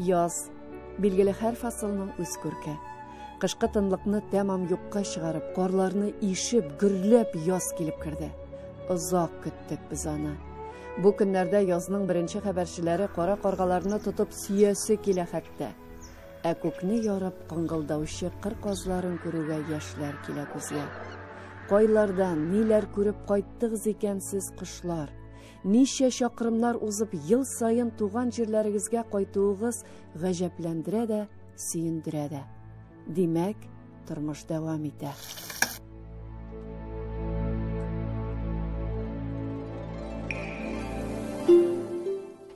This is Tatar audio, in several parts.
Яз, билгеле һәр фасылның үз күрке. Кышкы тынлыкны тәмам юкка чыгарып, карларны ишеп, гөрләп яз килеп керде. Озак көттек без аны. Бу көннәрдә язның беренче хәбәрчеләре кара каргаларны тотып сөясе килә хәтта. Ә күкне ярып кыңгылдаучы кыр казларын күрүгә яшьләр килә күзгә. Кайлардан ниләр күреп кайттыгыз икән сез кошлар? Ничә чакрымнар узып ел сайын туган җирләрегезгә кайтуыгыз гаҗәпләндерә дә, сөендерә дә. Димәк, тормыш дәвам итә.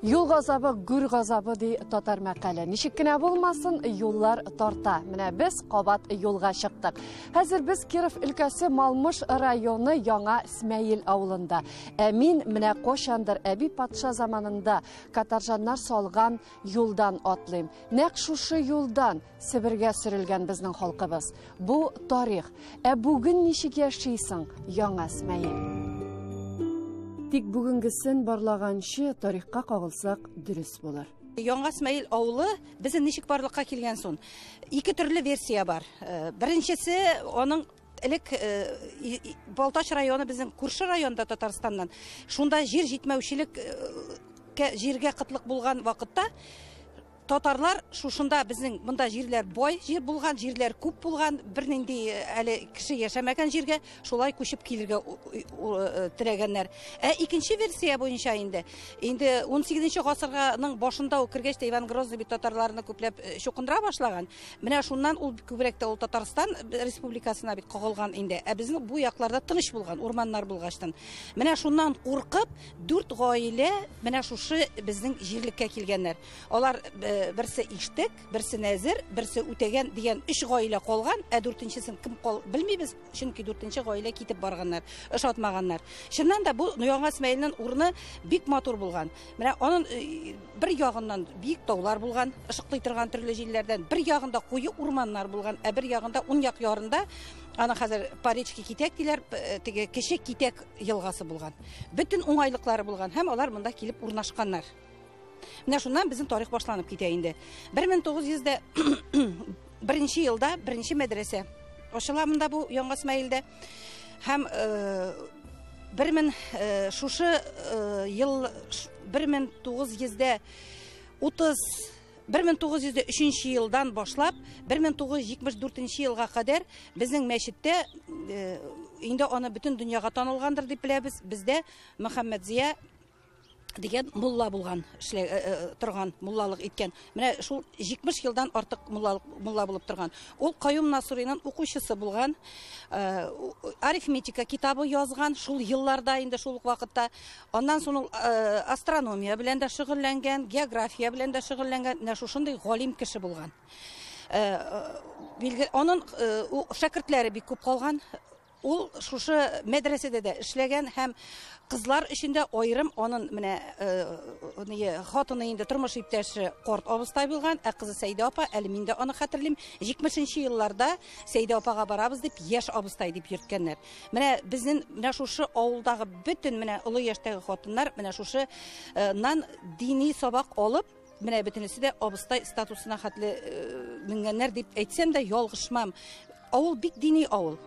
Юл газабы, гүр газабы ди татар мәкале. Ничек кенә булмасын, юллар тарта. Менә без кабат юлга чыктык. Хәзер без Киров өлкәсе Малмыш районы Яңа Исмәил авылында. Ә мин менә кошандыр әби патша заманында катаржаннар салган юлдан атлыйм. Нәкъ шушы юлдан Себергә сөрелгән безнең халкыбыз. Бу тарих. Ә бүген ничек яшисең, Яңа Исмәил? Тик бүгенгесен барлаганчы тарихка кагылсак дөрес булыр. Яңа Исмәил авылы безнең ничек барлыкка килгән соң? Ике төрле версия бар. Беренчесе, аның элек Балтач районы безнең күрше районда Татарстаннан. Шунда җир җитмәүчелек җиргә кытлык булган вакытта татарлар шушында безнең монда җирләр бай җир булган, җирләр күп булган, бернинди әле кеше яшәмәгән җиргә шулай күчеп килергә теләгәннәр. Ә икенче версия буенча инде 18нче гасырның башында кергәч тә Иван Грозный бит татарларны күпләп чукындыра башлаган. Менә шуннан ул күбрәк тә ул Татарстан республикасына бит кагылган инде. Ә безнең бу якларда тыныч булган, урманнар булгачтан. Менә шуннан куркып 4 гаилә менә шушы безнең җирлеккә килгәннәр. Алар берсе Иштек, берсе Нәзир, берсе Үтәгән дигән 3 гаилә калган, ә 4нчесен кем белмибез, чөнки 4нче гаилә китеп барганнар, ышатмаганнар. Чыннан да бу Яңа Исмәилнең урыны бик матур булган. Менә аның бер ягыннан бик таулар булган, ышыклый торган төрле җилләрдән, бер ягында куе урманнар булган, ә бер ягында уң як ярында аны хәзер Парички китәк диләр, теге кече китәк елгасы булган. Бөтен уңайлыклары булган һәм алар монда килеп урнашканнар. Менә шуннан безнең тарих башланып китә инде. 1901 елда беренче мәдрәсә ачыла монда бу Яңа Исмәилдә. Һәм 1903 елдан башлап 1974 елга кадәр безнең мәчеттә инде аны бөтен дөньяга танылгандыр дип беләбез. Бездә Мөхәммәдзия дигән мулла булган, торган, муллалык иткән. Менә шул 70 елдан артык мулла булып торган. Ул Каюм Насыйриның укучысы булган, арифметика китабы язган шул елларда инде шул вакытта. Аннан соң астрономия белән дә шөгыльләнгән, география белән дә шөгыльләнгән, менә шушындый галим кеше булган. Аның шәкертләре бик күп калган. Ул шушы мәдрәсәдә дә эшләгән һәм кызлар эчендә аерым аның менә хатыны инде тормыш иптәше Карт абыстай булган, ә кызы Сәйдә апа, әле мин дә аны хәтерлим, 70нче елларда Сәйдә апага барабыз дип яшь абыстай дип йөрткәннәр. Менә безнең менә шушы авылдагы бөтен менә олы яшьтәге хатыннар менә шушы нан дини сабак алып, менә бөтенесе дә абыстай статусына хәтле менгәннәр дип әйтсәм дә ялгышмам. Авыл бик дини авыл.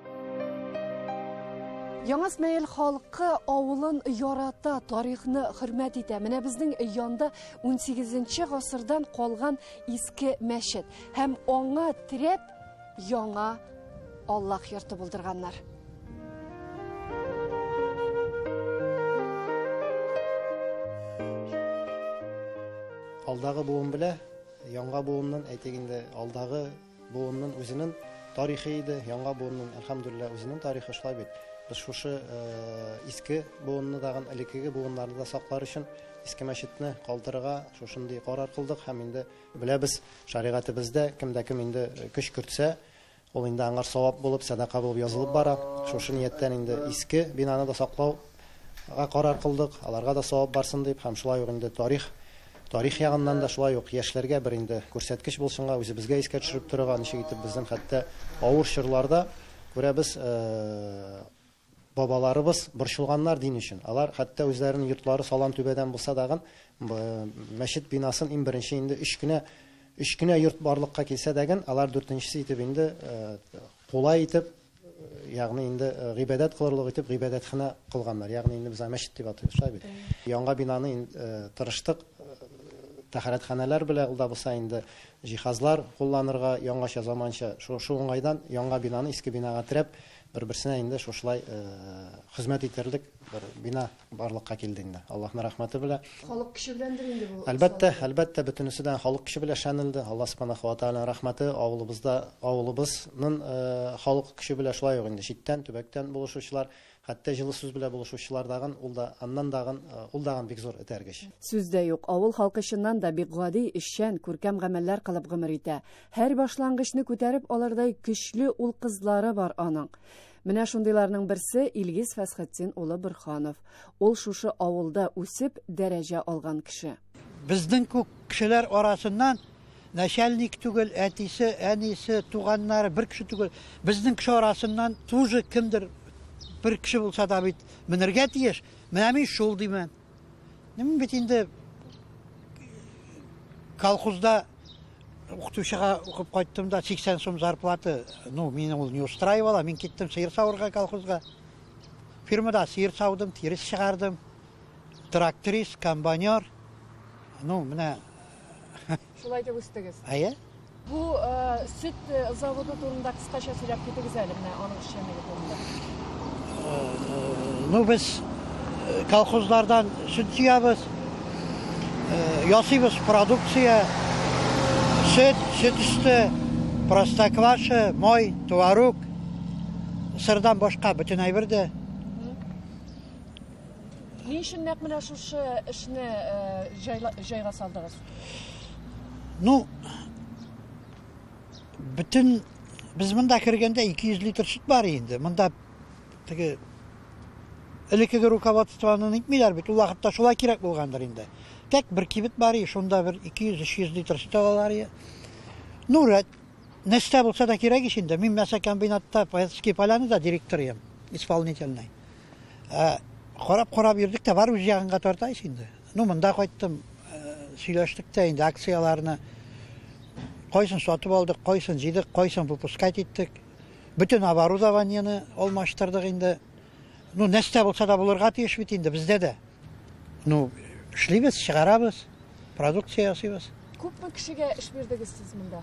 Яңа Исмәил халкы авылын ярата, тарихны хөрмәт итә. Менә безнең янда 18нче гасырдан калган иске мәчет һәм аңа терәп яңа Аллаһ йорты булдырганнар. Алдагы буын белә, яңа буынның әйтегендә алдагы буынның үзенең тарихи иде, яңа буынның әлхәмдүлилләh үзенең тарихы шулай бит. Biz шушы иске буынны дагы элеккеге буыннарны да саклар өчен иске мәчетне калдырырга шушындый карар кылдык һәм инде беләбез шәригатыбызда кемдә кем инде көч кертсә, ул инде аңар савап булып, садака булып язылып бара. Шушы нияттән инде иске бинаны да саклауга карар кылдык, аларга да савап барсын дип һәм шулай ук инде тарих ягыннан да шулай ук яшьләргә бер инде күрсәткеч булсынга, үзебезгә искә төшереп торырга, ничек итеп безнең хәтта авыр чорларда күрәбез бабаларыбыз борчылганнар дин өчен. Алар хәтта үзләренең йортлары салам түбәдән булса дагы мәчет бинасын иң беренче инде 3 кенә 3 кенә йорт барлыкка килсә дәген, алар 4нчесе итеп инде кулай итеп, ягъни инде гыйбадат кылырлык итеп гыйбадатхана кылганнар. Ягъни инде без мәчет дип атыйбыз, шулай бит. Яңа бинаны тырыштык, тәһаратханалар белән ул да булса инде җиһазлар кулланырга яңача заманча. Шу уңайдан яңа бинаны иске бинага терәп, бер-берсенә инде шушылай хезмәт итерлек бер бина барлыкка килде инде. Аллаһның рәхмәте белән. Халык кишеләндер инде бу. Әлбәттә, бөтенесенә халык кеше белән шәнелде. Аллаһ Субханаһу ва Тааляның рәхмәте авылыбызның халык кеше белән шулай ук инде. Читтән, төбәктән булышучылар, хәтта җылы сүз белән булышучылар дагын, ул дагын бик зур этәргеч. Сүздә юк, авыл халкы чыннан да бик гади, эшчән, күркәм гамәлләр кылып гомер итә. Һәр башлангычны күтәреп алырдай көчле ул кызлары бар аның. Менә шундыйларның берсе Илгиз Фәсхетдин улы Бөрханов. Ул шушы авылда үсеп дәрәҗә алган кеше. Безнең күк кешеләр арасыннан начальник түгел, әтисе, әнисе, туганнары бер кеше түгел. Безнең кеше арасыннан тоже кемдер bir кеше булса да бит менергә тиеш. Менә мин шул димән. Мин бит инде колхозда укытучыга укып кайттым да 80 сум зарплата. Мине ул не устраивала. Мин киттем сыер савырга колхозга. Фирмада сыер саудым, тирис чыгардым. Тракторист, комбайнер. Менә Шулай дип үстегез. Әйе? Бу сөт заводы турында кыскача сөйләп китегез әле менә аның эшләмәге турында. Без колхозлардан süt җыябыз. Ясыйбыз продукция. Süt üstü, простокваша, мой, творог. Сырдан башка бөтен әйбердә. Ни өчен нәкъ менә шушы эшне җайга салдыгыз? Bütün biz монда кергәндә 200 литр süt бар инде. Монда теге элекеге руководствоны әйтмиләр бит, ул вакытта шулай кирәк булгандыр инде. Тәк бер кибет бар, шунда бер 200-300 литр süt алалар. Нәрсә булса да кирәк инде. Мин мәсә комбинатта Поэтский поляныда директорым, исполнительный. Карап йөрдек тә бар үз ягынга тартайс инде. Монда кайттым, сөйләштек тә инде акцияларны. Кайсын сатып алдык, кайсын җыйдык, кайсын выпускать иттек. Bütün оборудованиены алмаштырдык инде. Нәрсә булса да булырга тиеш бит инде бездә дә. Эшлибез, чыгарабыз, продукция ясыйбыз. Күпме кешегә эш бирдегез сез монда?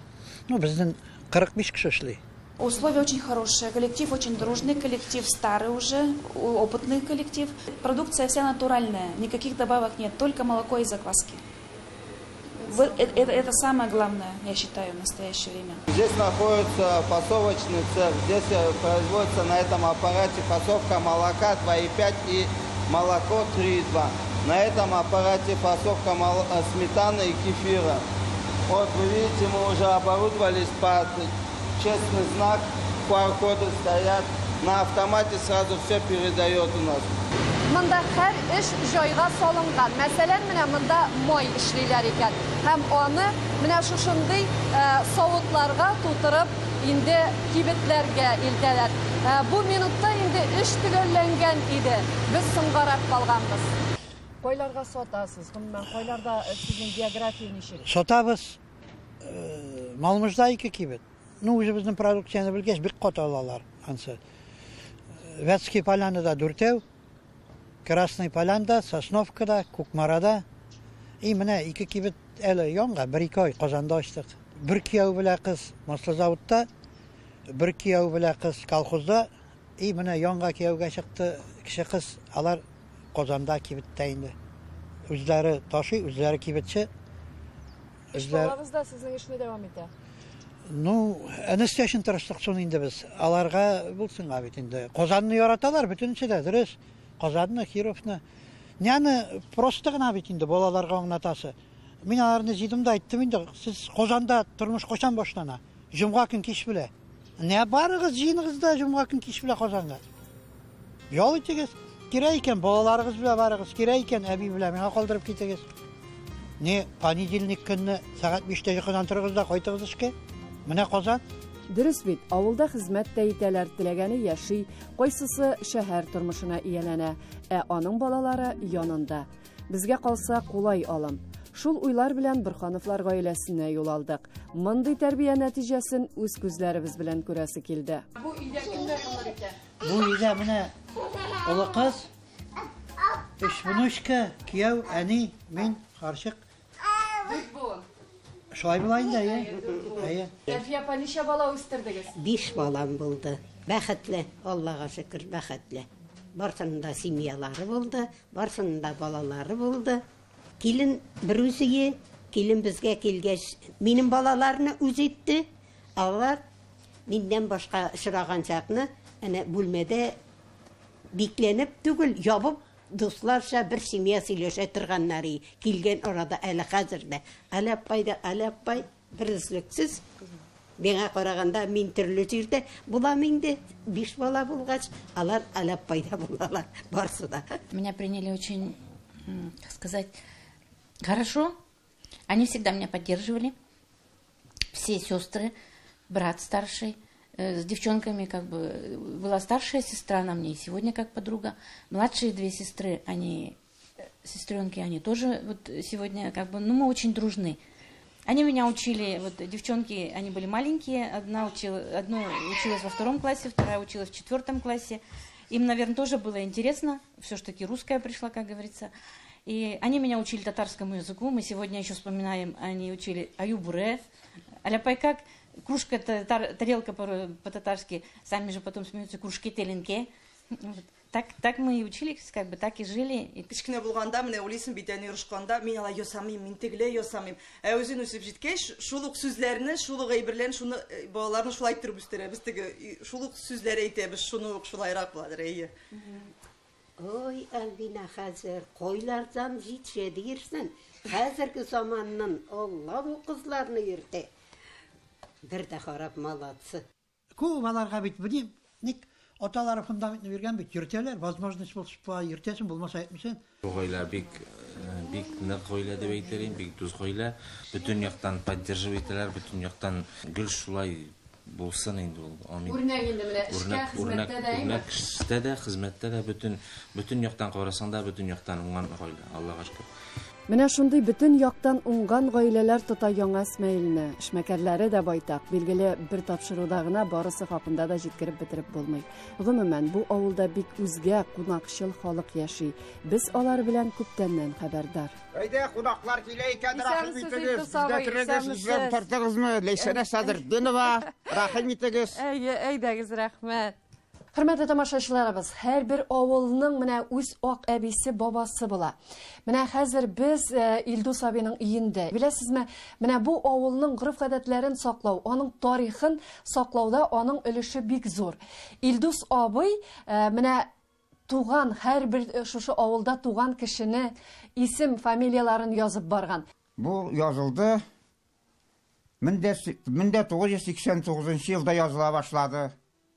Безнең 45 кеше эшли. Условия очень хорошие, коллектив очень дружный, коллектив старый уже, опытный коллектив. Продукция вся натуральная, никаких добавок нет, только молоко и закваски. Это самое главное, я считаю, в настоящее время. Здесь находится фасовочный цех. Здесь производится на этом аппарате фасовка молока 2,5 и молоко 3,2. На этом аппарате фасовка сметаны и кефира. Вот вы видите, мы уже оборудовались под честный знак, QR-коды стоят. На автомате сразу все передает у нас. Монда һәр эш җайга салынган. Мәсәлән, менә монда май эшлиләр икән. Һәм аны менә шушындый савытларга тутырып, инде кибетләргә илтәләр. Бу минутта инде эш төгәлләнгән иде. Без соңгарак калганбыз. Кайларга сатасыз? Гомумән кайларда сезнең география ничек? Сатабыз. Малмыжда 2 кибет. Уже безнең продукцияны белгәч бик кат алалар. Ансы. Вятский поляныда 4, Красный полянда, Сосновкада, Кукмарада. И менә 2 кибет әле янга 1-2 ай Казанда ачтык. Бер кияү белән кыз маслозаводта, бер кияү белән кыз колхозда. И менә янга кияүгә чыкты кеше кыз. Алар Казанда кибеттә инде. Үзләре ташый, үзләре кибетче. Балагызда сезнең эшне дәвам итә. Нәрсә өчен тырыштык соң инде без? Аларга булсын бит инде. Казанны яраталар бөтенчә дә, дөрес. Казанны, Кировны. Яны просто гына бит инде балаларга аңлатасы. Мин аларны җыйдым да әйттем инде, сез Казанда тормыш качан башлана? Җомга көн кич белә. Не барыгыз җыйныгыз да җомга көн кич белә Казанга. Ял итегез. Кирәк икән балаларыгыз белән барыгыз, кирәк икән әби белән миңа калдырып китегез. Понедельник көнне сәгать 5-тә җыйган торыгыз да кайтыгыз эшкә. Менә Казан. Дөрес бит, авылда хезмәт тә итәләр, теләгәне яши, кайсысы шәһәр тормышына ияләнә, аның балалары янында. Безгә калса кулай алым. Шул уйлар белән Борхановлар гаиләсенә юл алдык. Мондый тәрбия нәтиҗәсен үз күзләребез белән күрәсе килде. Бу өйдә менә олы кыз, 3 внучка, кияү, әни, мин, карчык. Шулай була инде, Әлфия апа, ничә бала үстердегез? 5 балам булды. Бәхетле, Аллага шөкер, бәхетле. Барсының да семьялары булды, барсының да балалары булды. Килен бер үзие, килен безгә килгәч, минем балаларны үз итте. Алар миннән башка шыраган чакны, әнә бүлмәдә бикләнеп түгел, ябып, дусларча бер семья сөйләшә торганнары килгән арада әле хәзердә. Алаппай, берзлексез. Миңа караганда мин төрле җирдә булам инде. 5 бала булгач, алар Алаппайда булалар, барсы да. Меня приняли очень, как сказать, хорошо. Они всегда меня поддерживали. Все сестры, брат старший, с девчонками как бы была старшая сестра, она мне и сегодня как подруга. Младшие 2 сестры, сестренки, они тоже вот сегодня как бы, мы очень дружны. Они меня учили, вот девчонки, они были маленькие, одна училась во 2 классе, вторая училась в 4 классе. Им, наверное, тоже было интересно, все-таки русская пришла, как говорится. И они меня учили татарскому языку, мы сегодня еще вспоминаем, они учили аюбуре, аляпай как, кружка, тарелка по-татарски, сами же потом смеются, кружки теленке. Так мы и учились, как бы так и жили. Кичкене булганда, менә уйлыйсың бит, әни рушканда, мин алай ясамыйм, мин тегеле ясамыйм. Үзен үсеп җиткәч, шул ук сүзләрне, шул ук әйберләрне, шуны балаларны шулай иттереп үстерәбез. Шул ук сүзләр әйтәбез, шуны ук шулайрак буладыр, әйе. Ой, Альбина, хәзер койлардан җитшә диерсең. Хәзерге заманның Алла бу кызларны йөртә. Бер дә харап малатсы. Күп аларга бит бу ник аталары фундаментны биргән бит, йөртәләр, возможность булса йөртәсен, булмаса әйтмисен. Гаилә бик нык гаилә дип әйтәләр, бик дуз гаилә, бөтен яктан поддерживать итәләр, бөтен яктан гел шулай булсын инде ул. Амин. Үрнәк инде менә эшкә, хезмәттә дә, хезмәттә дә бөтен яктан карасаң да бөтен яктан уңган гаилә. Аллага шөкер. Менә шундый бөтен яктан уңган гаиләләр тота яңа Исмәгыйльне. Эшмәкәрләре дә байтак. Билгеле, бер тапшыруда гына барысы хакында да җиткереп бетереп булмый. Гомумән, бу авылда бик үзгә, кунакчыл халык яши. Без алар белән күптәннән хәбәрдар. Әйдә, кунаклар килә икән, рәхим итегез. Безгә керегез, үзләр тартыгызмы? Ләйсәнә Садырдинова, рәхим итегез. Әйдәгез, рәхмәт. Хөрмәтле тамашачыларыбыз, һәр бер авылның менә үз ак әбисе, бабасы була. Менә хәзер без Илдус абыйның өендә. Беләсезме, менә бу авылның гореф-гадәтләрен саклау, аның тарихын саклауда аның өлеше бик зур. Илдус абый менә туган, һәр бер шушы авылда туган кешене исем, фамилияларын язып барган. Бу язылды. 1989 елда языла башлады.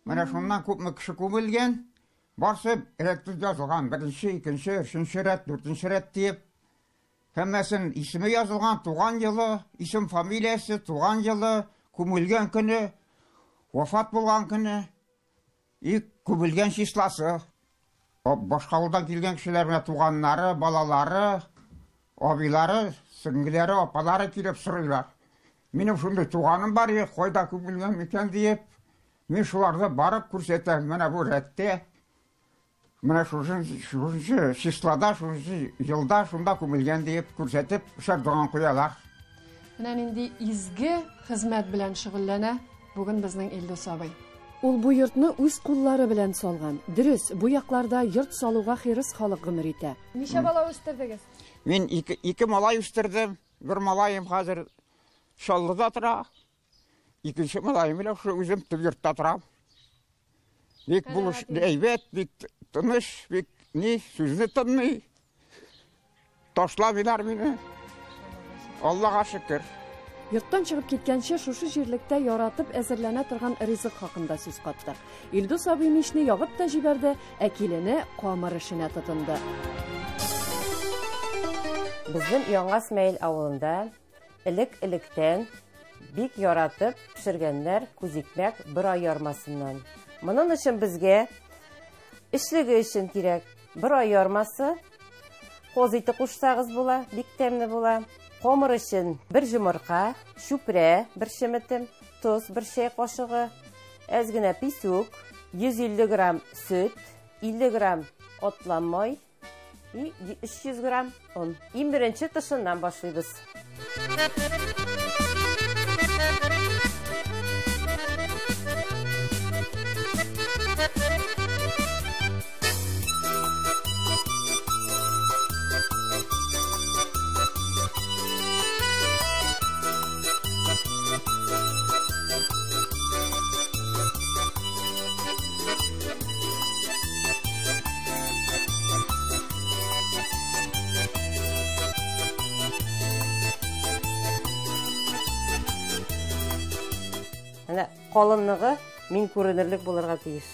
Менә шуннан күпме кеше күмелгән, барсы рәттә язылган, 1-нче, 2-нче, 3-нче рәт, 4-нче рәт дип. Һәммәсен исеме язылган, туган елы, исем фамилиясе, туган елы, күмелгән көне, вафат булган көне, и күмелгән числасы. Башка авылдан килгән кешеләр менә туганнары, балалары, абыйлары, сеңгеләре, апалары килеп сорыйлар. Минем шундый туганым бар, кайда күмелгән микән дип. Мин шуларда барып күрсәтәм, менә бу рәттә, менә шушы числода, шушы елда, шунда күмелгән дип күрсәтеп, шәрдган куялар. Менә нинди изге хезмәт белән шөгыльләнә бүген безнең Илдус абый. Ул бу йортны үз куллары белән салган. Дөрес, бу якларда йорт салуга хирыс халык гомер итә. Ничә бала үстердегез? Мин 2 малай үстердем. Бер малаем хәзер Шаллыда тора. Икенче малаем белән шу үзем йортта торам. Бик булыш әйбәт, бик тыныч, бик ни сүзне тынмый. Ташламыйлар мине. Аллага шөкер. Йорттан чыгып киткәнче шушы җирлектә яратып әзерләнә торган ризык хакында сүз каттык. Илдус абый мишне ягып та җибәрде, ә килене камыр эшенә тотынды. Безнең Яңа Исмәгыйль авылында элек-электән бик яратып пешергәннәр күзикмәк бер ай ярмасыннан. Моның өчен безгә эшлеге өчен кирәк бер ай ярмасы. Козыйты кушсагыз була, бик тәмле була. Қомыр үшін бір жұмырқа, шүпре, бір шеметім, тұз, бір шай қошығы, әзгіне писук, 150 грамм süt, 50 грамм otlanmay, 300 грамм un. 21 тышынан башлайбыз. Қалынлығы мен көрінерлік боларға тиіс.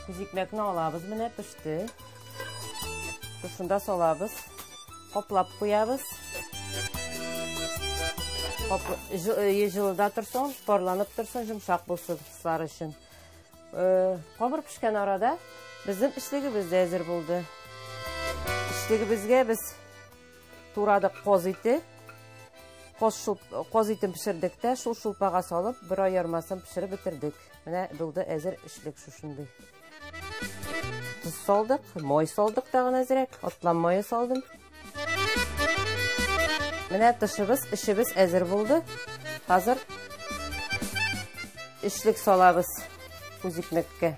Күзікмекні алабыз, міне пішті. Тұшында солабыз, қоплап қоябыз. Жылыда тұрсын, спорланып тұрсын, жұмшақ болсын сары үшін. Қобыр пішкен арада біздің ішлігіміз де әзір болды. Ішлігімізге біз турадық қозиті. Қозитін пішірдік те, шұлпаға салып, бір ай ярмасын пішіріп бітірдік. Міне болды әзір ішлік шушынды. Тұз салдық, мой салдық тағын әзірек, отлан мойы салдым. Міне тұшыбыз, ішібіз әзір болды. Қазір ішлік салабыз күзікмекке.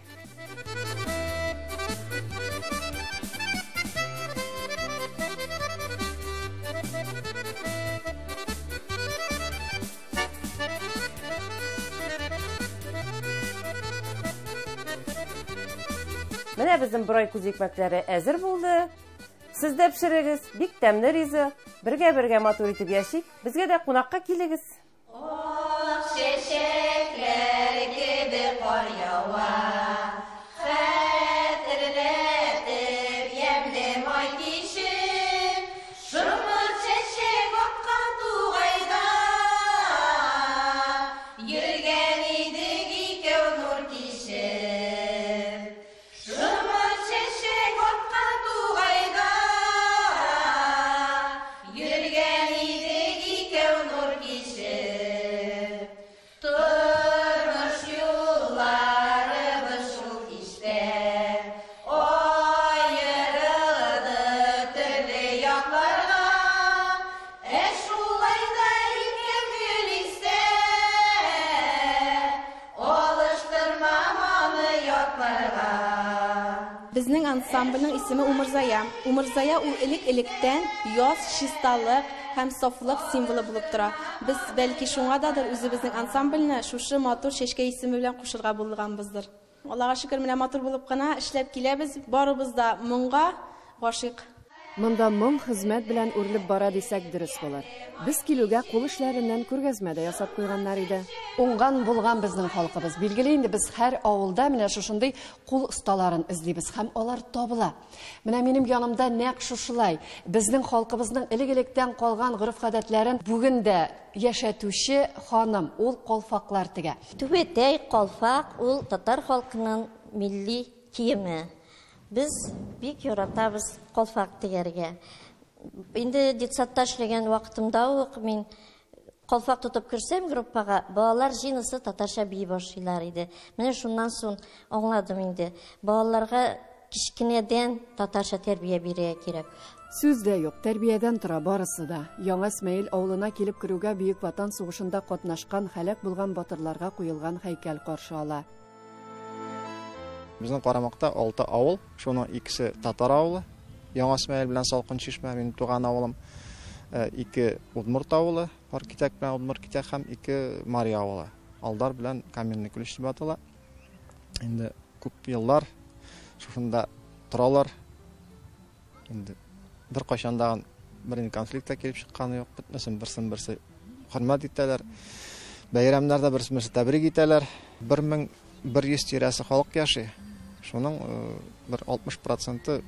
Менә біздің бұрай күзекмәклері әзір болды. Сіз де пішірігіз, бик тәмлі ризы. Бірге-бірге матур етіп яшик. Бізге де қонаққа келігіз. Ақ шешеклер кебі қар яуа, хәтерләтіп емлі май кешіп, жұмыр шешек отқан туғайда, жүрген едік екеу нұр кешіп. Жұмыр шешек отқан туғайда, жүрген едік екеу нұр кешіп. Тұрмыш юлларыбыз шул кеште, айырылды түрлі яқларға, шулайда икем гүлисте, алыштырма маны ятларға. Безнең ансамбльнең исеме Умырзая. Умырзая ул элек-электән яз, чисталык һәм сафлык символы булып тора. Без бәлки шуңададыр үзебезнең ансамбльне шушы матур шешкә исеме белән кушырга булганбыздыр. Аллага шөкер, менә матур булып кына эшләп киләбез. Барыбыз да моңга гашыйк. Монда моң хезмәт белән үрелеп бара дисәк дөрес булыр. Без килүгә кул эшләреннән күргәзмә дә ясап куйганнар иде. Уңган булган безнең халкыбыз. Билгеле инде без һәр авылда менә шушындый кул осталарын эзлибез һәм алар табыла. Менә минем янымда нәкъ шушылай безнең халкыбызның элек-электән калган гореф-гадәтләрен бүген дә яшәтүче ханым, ул калфаклар тегә. Түбәтәй калфак ул татар халкының милли киеме. Biz бик яратабыз калфак тегәргә. Инде детсадта эшләгән вакытымда ук мин калфак тотып керсәм группага, балалар җинысы татарча бии башлыйлар иде. Менә шуннан соң аңладым инде. Балаларга кичкенәдән татарча тәрбия бирергә кирәк. Сүз дә юк, тәрбиядән тора барысы да. Яңа Смәйл авылына килеп керүгә Бөек Ватан сугышында катнашкан, һәлак булган батырларга куелган һәйкәл каршы ала. Безнең Карамакта 6 авыл, шуның икесе татар авылы. Яңа Смәйл белән Салкын Чишмә, минем туган авылым. 2 Удмурт авылы, Паркитәк белән Удмурт Китәк һәм 2 Мария авылы. Алдар белән Каменный Күлеш дип атала. Инде күп еллар шушында торалар. Инде бер кайчандагы бер конфликтка килеп чыкканы юк, битмәсен берсе хөрмәт итәләр. Бәйрәмнәрдә берсе тәбрик итәләр. 1100 тирәсе халык яши. Шуның bir 60%,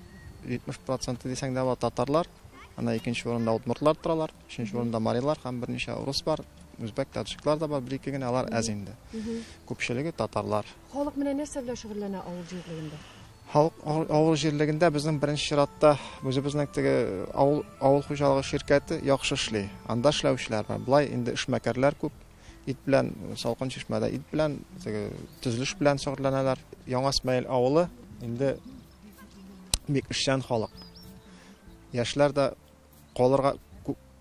70% дисәң дә татарлар, ана икенче урында удмуртлар торалар, өченче урында марилар һәм берничә урыс бар, үзбәк, таҗиклар да бар, бер-ике генә алар әз инде. Күпчелеге татарлар. Халык менә нәрсә белән шөгыльләнә авыл җирлегендә? Авыл җирлегендә безнең беренче чиратта үзебезнең теге авыл хуҗалыгы ширкәте яхшы эшли. Анда эшләүчеләр бар. Булай инде эшмәкәрләр күп. Ит белән, Салкын Чишмәдә ит белән, теге төзелеш белән шөгыльләнәләр. Яңа Исмаил авылы инде бик эшчән халык. Яшьләр дә калырга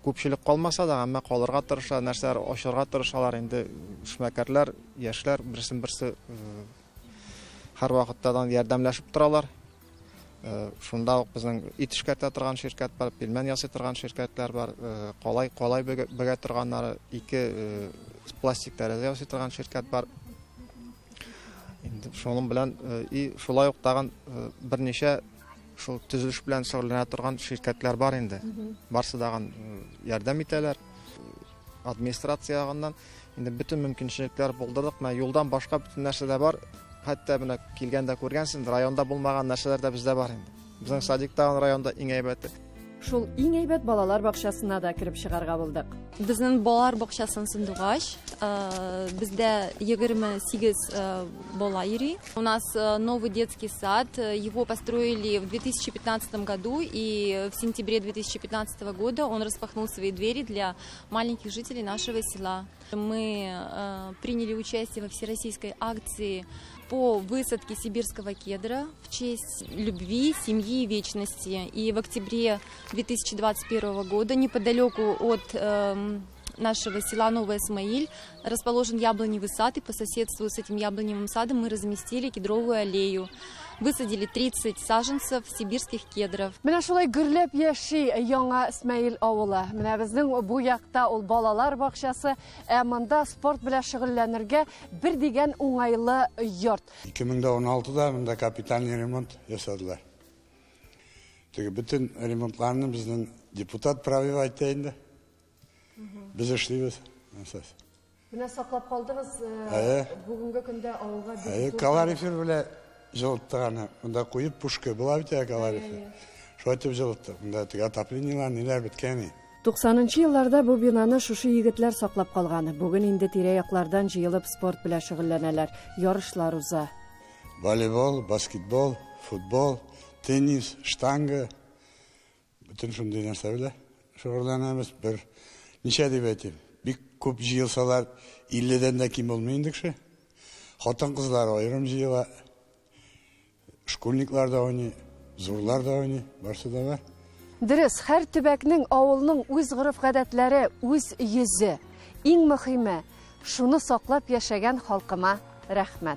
күпчелек калмаса да, әмма калырга тырыша, нәрсәләр ачарга тырышалар. Инде эшмәкәрләр, яшьләр берсен-берсе һәр вакыттан ярдәмләшеп торалар. Шунда ук безнең ит эшкәртә торган ширкәт бар, пилмән ясый торган ширкәтләр бар, калай бөгә торганнары, ике пластик тәрәзә ясый торган ширкәт бар. Инде шуның белән шулай ук тагын берничә шул төзелеш белән шөгыльләнә торган ширкәтләр бар инде. Барсы даган ярдәм итәләр. Администрация ягыннан инде бөтен мөмкинчелекләр булдырдык. Менә юлдан башка бөтен нәрсә дә бар. Хәтта менә килгәндә күргәнсең, районда булмаган нәрсәләр дә бездә бар инде. Безнең садикта районда иң әйбәте. Шул иң әйбәт балалар бакчасына да кирип чыгарга булдык. Безнең балалар бакчасын сындыгач, бездә 28 бала йөри. У нас новый детский сад, его построили в 2015 году, и в сентябре 2015 года он распахнул свои двери для маленьких жителей нашего села. Мы приняли участие во всероссийской акции по высадке сибирского кедра в честь любви, семьи и вечности. И в октябре 2021 года неподалеку от нашего села Новый Исмаиль расположен яблоневый сад, и по соседству с этим яблоневым садом мы разместили кедровую аллею. Высадили 30 саженцев сибирских кедров. Менә шулай гөрләп яши Яңа Исмаил авылы. Менә безнең бу якта ул балалар бакчасы, ә монда спорт белән шөгыльләнергә бер дигән уңайлы йорт. 2016-да монда капитальный ремонт ясадылар. Теге бөтен ремонтларны безнең депутат правил айтты инде. Без эшлибез. Менә саклап калдыгыз бүгенге көндә авылга бик калорифер белән жылыттыганы. Монда куеп пушка була бит калорифер. Шуайтып жылытты. Монда теге отоплениелар ниләр биткән. 90-нчы елларда бу бинаны шушы егетләр саклап калган. Бүген инде тирә-яклардан җыелып спорт белән шөгыльләнәләр. Ярышлар уза. Волейбол, баскетбол, футбол, теннис, штанга. Бөтен шундый нәрсә белән шөгыльләнәбез. Бер ничә дип әйтим. Бик күп җыелсалар 50-дән дә ким булмый инде. Хатын-кызлар аерым җыела. Школьниклар да ойный, зурлар да ойный, барсы да бар. Дөрес, һәр төбәкнең, авылның үз гореф-гадәтләре, үз йөзе. Иң мөһиме, шуны саклап яшәгән халкыма рәхмәт.